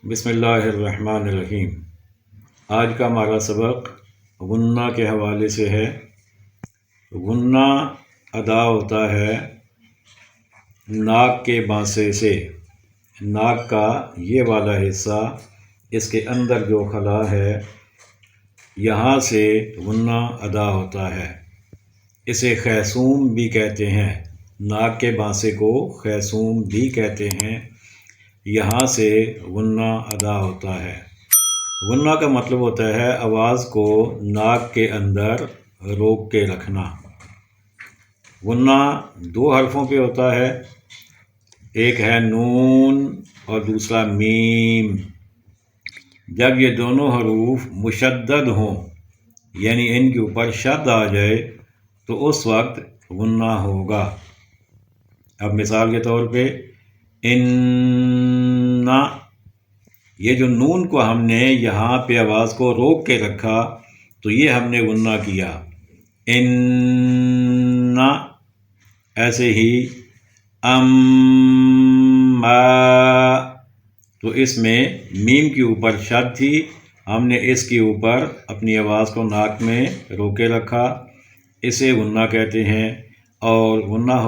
بسم اللہ الرحمن الرحیم۔ آج کا ہمارا سبق غنہ کے حوالے سے ہے۔ غنہ ادا ہوتا ہے ناک کے بانسے سے۔ ناک کا یہ والا حصہ، اس کے اندر جو خلا ہے، یہاں سے غنہ ادا ہوتا ہے۔ اسے خیصوم بھی کہتے ہیں۔ ناک کے بانسے کو خیصوم بھی کہتے ہیں۔ یہاں سے غنہ ادا ہوتا ہے۔ غنہ کا مطلب ہوتا ہے آواز کو ناک کے اندر روک کے رکھنا۔ غنہ دو حرفوں پہ ہوتا ہے، ایک ہے نون اور دوسرا میم۔ جب یہ دونوں حروف مشدد ہوں، یعنی ان کے اوپر شد آ جائے، تو اس وقت غنہ ہوگا۔ اب مثال کے طور پہ اِنَّ، یہ جو نون کو ہم نے یہاں پہ آواز کو روک کے رکھا، تو یہ ہم نے غنہ کیا۔ اِنَّ، ایسے ہی اَمَّا، تو اس میں میم کے اوپر شد تھی، ہم نے اس کے اوپر اپنی آواز کو ناک میں روکے رکھا، اسے غنہ کہتے ہیں۔ اور غنہ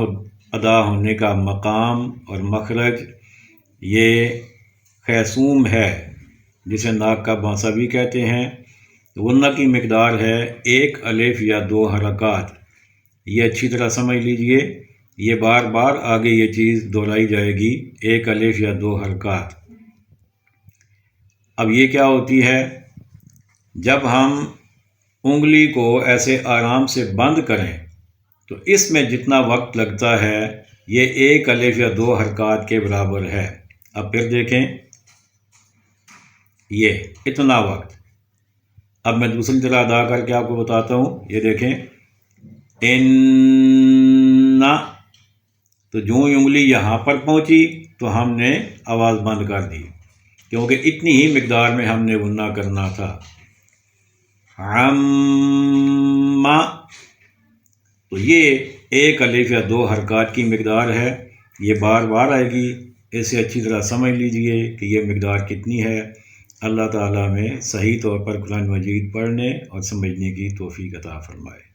ادا ہونے کا مقام اور مخرج یہ خیصوم ہے، جسے ناک کا بانسا بھی کہتے ہیں۔ غنہ کی مقدار ہے 1 الف یا 2 حرکات۔ یہ اچھی طرح سمجھ لیجئے، یہ بار بار آگے یہ چیز دہرائی جائے گی، 1 الف یا 2 حرکات۔ اب یہ کیا ہوتی ہے؟ جب ہم انگلی کو ایسے آرام سے بند کریں تو اس میں جتنا وقت لگتا ہے یہ 1 الف یا 2 حرکات کے برابر ہے۔ اب پھر دیکھیں، یہ اتنا وقت۔ اب میں دوسری طرح ادا کر کے آپ کو بتاتا ہوں۔ یہ دیکھیں، اِنَّ، تو جو انگلی یہاں پر پہنچی تو ہم نے آواز بند کر دی، کیونکہ اتنی ہی مقدار میں ہم نے غنہ کرنا تھا۔ عَمَّ، تو یہ 1 الف یا 2 حرکات کی مقدار ہے، یہ بار بار آئے گی، اسے اچھی طرح سمجھ لیجئے کہ یہ مقدار کتنی ہے۔ اللہ تعالیٰ میں صحیح طور پر قرآن مجید پڑھنے اور سمجھنے کی توفیق عطا فرمائے۔